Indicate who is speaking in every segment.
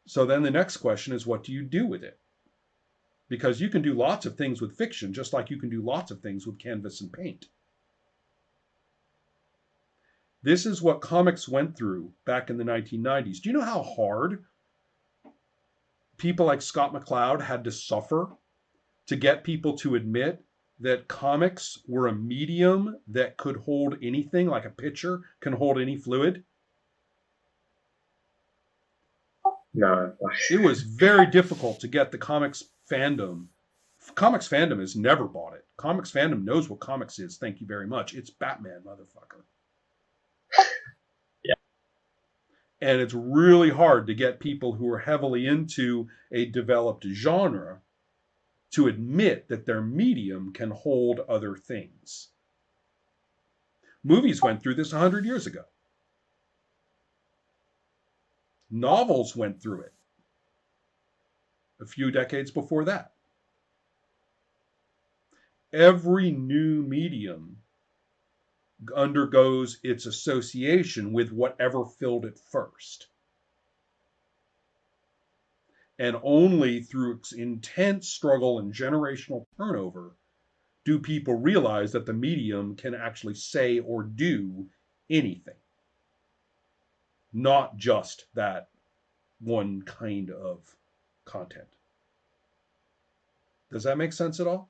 Speaker 1: So then the next question is, what do you do with it? Because you can do lots of things with fiction, just like you can do lots of things with canvas and paint. This is what comics went through back in the 1990s. Do you know how hard people like Scott McCloud had to suffer to get people to admit that comics were a medium that could hold anything, like a pitcher can hold any fluid?
Speaker 2: No.
Speaker 1: It was very difficult to get the comics fandom. Comics fandom has never bought it. Comics fandom knows what comics is. Thank you very much. It's Batman, motherfucker.
Speaker 2: Yeah.
Speaker 1: And it's really hard to get people who are heavily into a developed genre to admit that their medium can hold other things. Movies went through this 100 years ago. Novels went through it a few decades before that. Every new medium undergoes its association with whatever filled it first. And only through intense struggle and generational turnover do people realize that the medium can actually say or do anything, not just that one kind of content. Does that make sense at all?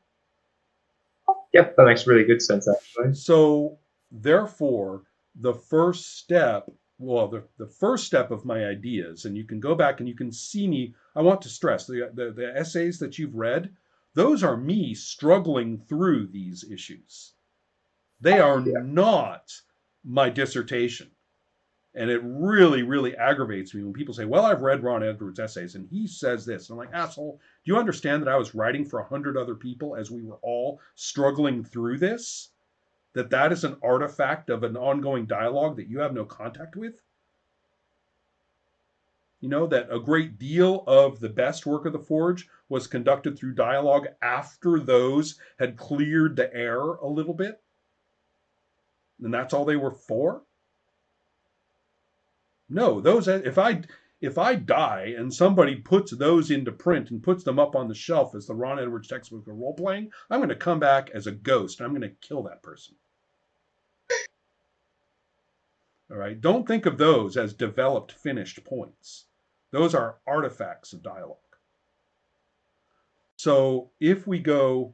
Speaker 2: Yep, that makes really good sense, actually.
Speaker 1: So, therefore, the first step, well, the first step of my ideas, and you can go back and you can see me, I want to stress the essays that you've read, those are me struggling through these issues. They are
Speaker 2: Yeah.
Speaker 1: not my dissertation. And it really, really aggravates me when people say, well, I've read Ron Edwards' essays and he says this. And I'm like, asshole, do you understand that I was writing for 100 other people as we were all struggling through this? That is an artifact of an ongoing dialogue that you have no contact with? You know, that a great deal of the best work of the Forge was conducted through dialogue after those had cleared the air a little bit? And that's all they were for? No, those if I die and somebody puts those into print and puts them up on the shelf as the Ron Edwards textbook of role playing, I'm going to come back as a ghost. I'm going to kill that person. All right. Don't think of those as developed, finished points. Those are artifacts of dialogue. So if we go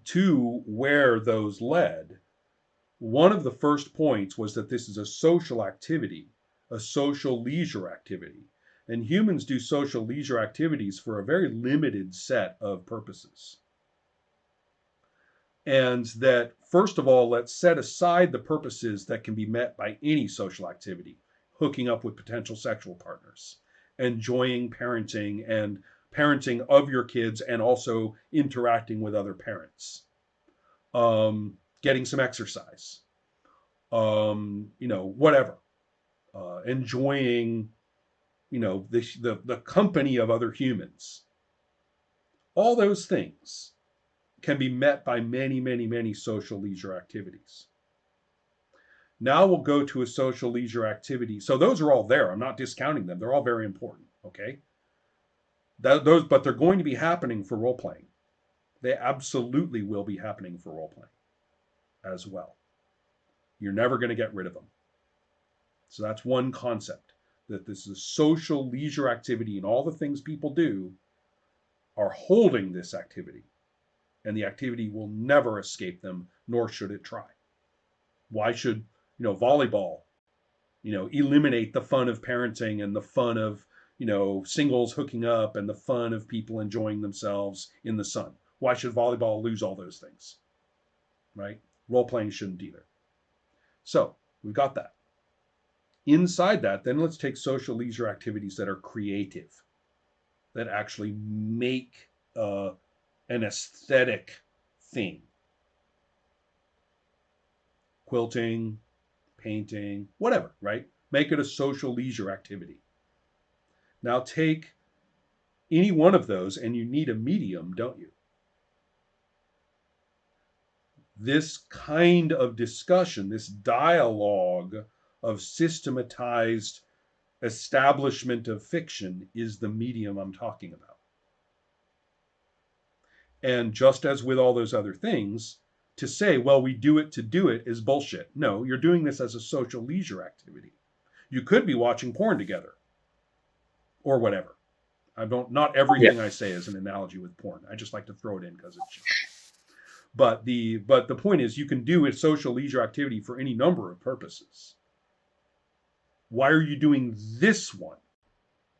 Speaker 1: to where those led, one of the first points was that this is a social activity, a social leisure activity. And humans do social leisure activities for a very limited set of purposes. And that, first of all, let's set aside the purposes that can be met by any social activity, hooking up with potential sexual partners, enjoying parenting and parenting of your kids, and also interacting with other parents, getting some exercise, whatever, enjoying, the company of other humans. All those things can be met by many, many, many social leisure activities. Now we'll go to a social leisure activity. So those are all there. I'm not discounting them. They're all very important. Okay. But they're going to be happening for role playing. They absolutely will be happening for role playing as well. You're never going to get rid of them. So that's one concept, that this is a social leisure activity, and all the things people do are holding this activity. And the activity will never escape them, nor should it try. Why should, volleyball, eliminate the fun of parenting and the fun of, singles hooking up and the fun of people enjoying themselves in the sun? Why should volleyball lose all those things? Right? Role playing shouldn't either. So we've got that. Inside that, then let's take social leisure activities that are creative, that actually make an aesthetic thing. Quilting, painting, whatever, right? Make it a social leisure activity. Now take any one of those and you need a medium, don't you? This kind of discussion, this dialogue of systematized establishment of fiction is the medium I'm talking about. And just as with all those other things, to say, well, we do it to do it is bullshit. No, you're doing this as a social leisure activity. You could be watching porn together or whatever. Not everything I say is an analogy with porn. I just like to throw it in because it's cheap. But the point is, you can do a social leisure activity for any number of purposes. Why are you doing this one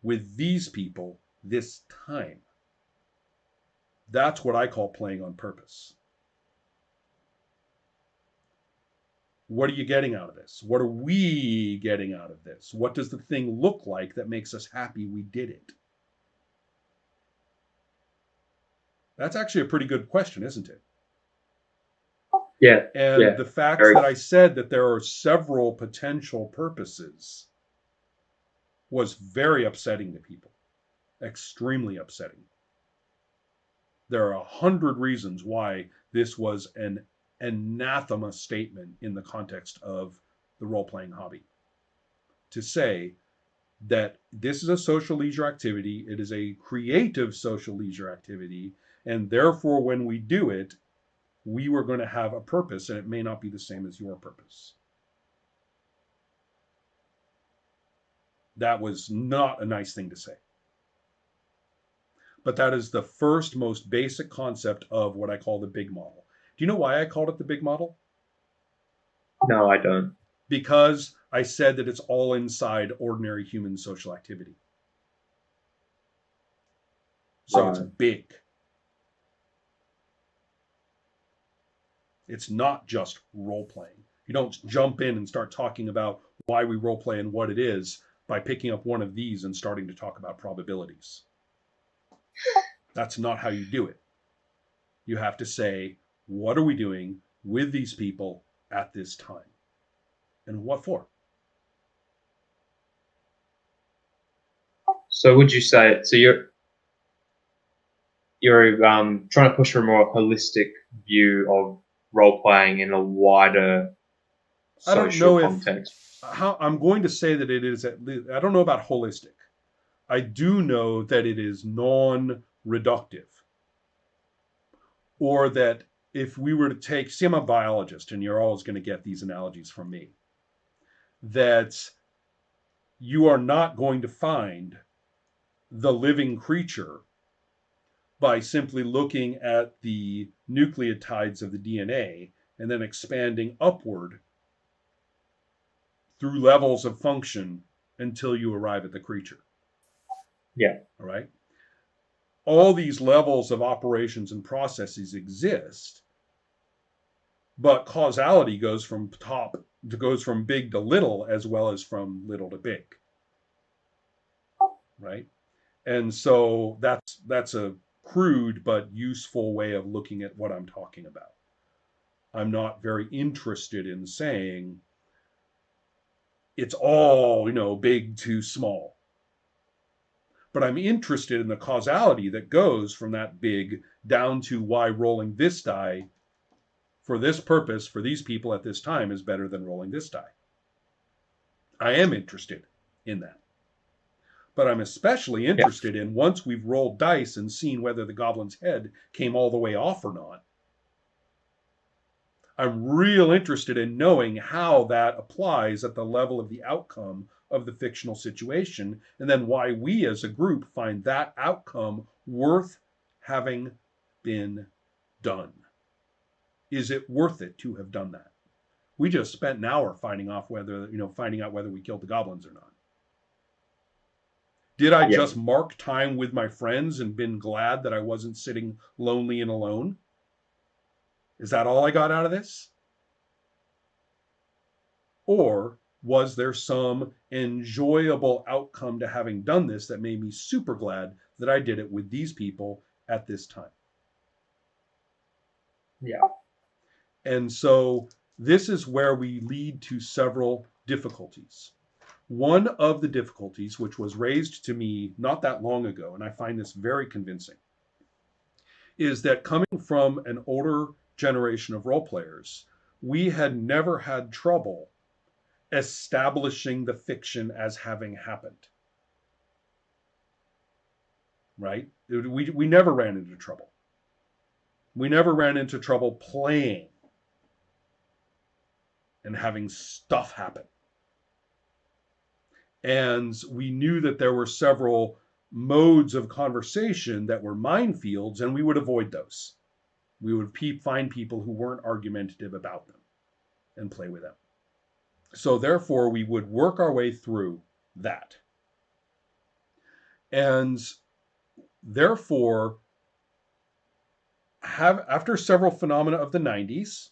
Speaker 1: with these people this time? That's what I call playing on purpose. What are you getting out of this? What are we getting out of this? What does the thing look like that makes us happy we did it? That's actually a pretty good question, isn't it?
Speaker 2: Yeah.
Speaker 1: And the fact that I said that there are several potential purposes was very upsetting to people. Extremely upsetting. There are 100 reasons why this was an anathema statement in the context of the role-playing hobby. To say that this is a social leisure activity, it is a creative social leisure activity, and therefore when we do it, we were going to have a purpose, and it may not be the same as your purpose. That was not a nice thing to say. But that is the first, most basic concept of what I call the big model. Do you know why I called it the big model?
Speaker 2: No, I don't.
Speaker 1: Because I said that it's all inside ordinary human social activity. So It's big. It's not just role-playing. You don't jump in and start talking about why we role-play and what it is by picking up one of these and starting to talk about probabilities. That's not how you do it. You have to say, what are we doing with these people at this time? And what for?
Speaker 2: So would you say, so you're trying to push for a more holistic view of role-playing in a wider social context?
Speaker 1: I'm going to say that it is, I don't know about holistic. I do know that it is non-reductive. Or that if we were to take, see, I'm a biologist, and you're always going to get these analogies from me, that you are not going to find the living creature by simply looking at the nucleotides of the DNA and then expanding upward through levels of function until you arrive at the creature.
Speaker 2: Yeah.
Speaker 1: All right. All these levels of operations and processes exist, but causality goes from big to little as well as from little to big. Right? And so that's a crude but useful way of looking at what I'm talking about. I'm not very interested in saying it's all, big to small. But I'm interested in the causality that goes from that big down to why rolling this die for this purpose for these people at this time is better than rolling this die. I am interested in that. But I'm especially interested in, once we've rolled dice and seen whether the goblin's head came all the way off or not, I'm real interested in knowing how that applies at the level of the outcome of the fictional situation, and then why we as a group find that outcome worth having been done. Is it worth it to have done that? We just spent an hour finding out whether we killed the goblins or not. Did I just mark time with my friends and been glad that I wasn't sitting lonely and alone? Is that all I got out of this? Or was there some enjoyable outcome to having done this that made me super glad that I did it with these people at this time?
Speaker 2: Yeah.
Speaker 1: And so this is where we lead to several difficulties. One of the difficulties, which was raised to me not that long ago, and I find this very convincing, is that coming from an older generation of role players, we had never had trouble establishing the fiction as having happened. Right? We never ran into trouble. We never ran into trouble playing and having stuff happen. And we knew that there were several modes of conversation that were minefields, and we would avoid those. We would find people who weren't argumentative about them and play with them. So therefore, we would work our way through that. And therefore, after several phenomena of the 90s,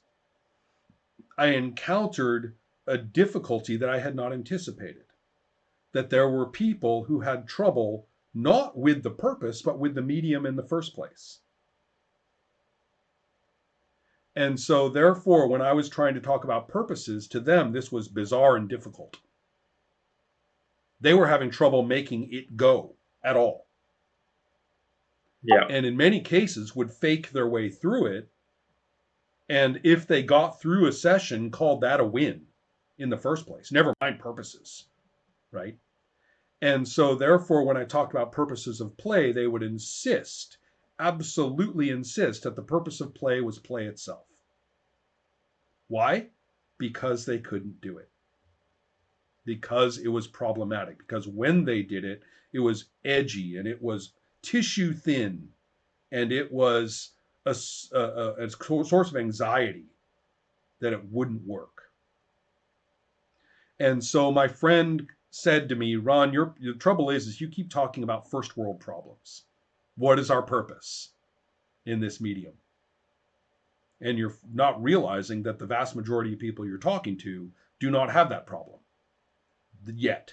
Speaker 1: I encountered a difficulty that I had not anticipated. That there were people who had trouble not with the purpose, but with the medium in the first place. And so therefore, when I was trying to talk about purposes, to them, this was bizarre and difficult. They were having trouble making it go at all.
Speaker 2: Yeah.
Speaker 1: And in many cases would fake their way through it. And if they got through a session, called that a win in the first place, never mind purposes, right? And so therefore, when I talked about purposes of play, they would insist, absolutely insist, that the purpose of play was play itself. Why? Because they couldn't do it. Because it was problematic. Because when they did it, it was edgy and it was tissue thin, and it was a source of anxiety that it wouldn't work. And so my friend said to me, Ron, the trouble is you keep talking about first world problems. What is our purpose in this medium? And you're not realizing that the vast majority of people you're talking to do not have that problem yet.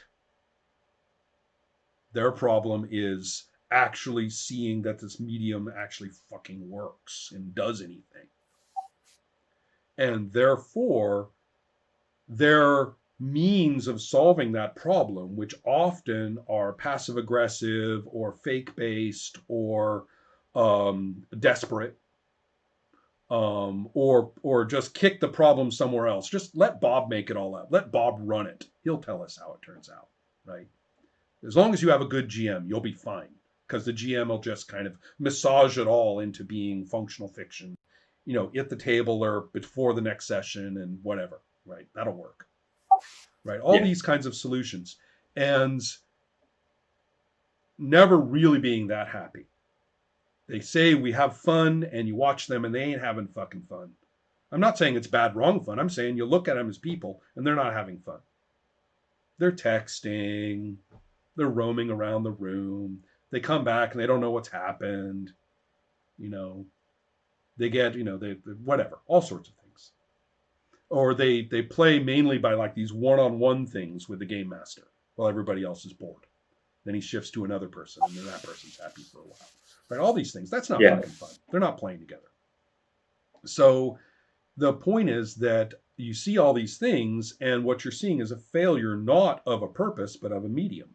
Speaker 1: Their problem is actually seeing that this medium actually fucking works and does anything. And therefore, their means of solving that problem, which often are passive aggressive or fake based or desperate, or just kick the problem somewhere else. Just let Bob make it all up. Let Bob run it. He'll tell us how it turns out, right? As long as you have a good GM, you'll be fine, because the GM will just kind of massage it all into being functional fiction, at the table or before the next session and whatever, right? That'll work, right? All these kinds of solutions, and never really being that happy. They say we have fun, and you watch them and they ain't having fucking fun. I'm not saying it's bad, wrong fun. I'm saying you look at them as people and they're not having fun. They're texting. They're roaming around the room. They come back and they don't know what's happened. They get, they whatever, all sorts of things. Or they play mainly by like these one-on-one things with the game master while everybody else is bored. Then he shifts to another person and then that person's happy for a while. Right? All these things. That's not fucking fun. They're not playing together. So the point is that you see all these things, and what you're seeing is a failure not of a purpose, but of a medium.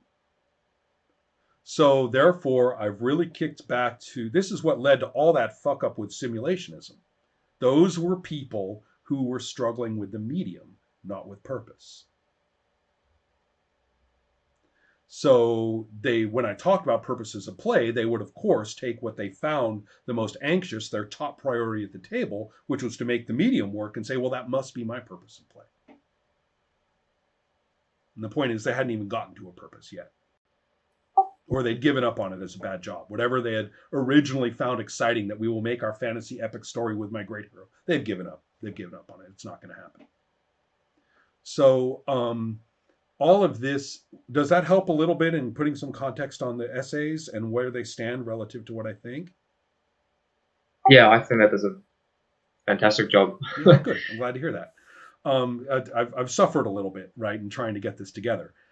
Speaker 1: So therefore, I've really kicked back to, this is what led to all that fuck up with simulationism. Those were people who were struggling with the medium, not with purpose. So when I talked about purposes of play, they would, of course, take what they found the most anxious, their top priority at the table, which was to make the medium work, and say, well, that must be my purpose of play. And the point is they hadn't even gotten to a purpose yet. Or they'd given up on it as a bad job. Whatever they had originally found exciting, that we will make our fantasy epic story with my great hero, they've given up. They've given up on it. It's not going to happen. So, all of this, does that help a little bit in putting some context on the essays and where they stand relative to what I think?
Speaker 2: Yeah, I think that does a fantastic job.
Speaker 1: Yeah, good. I'm glad to hear that. I've suffered a little bit, right, in trying to get this together.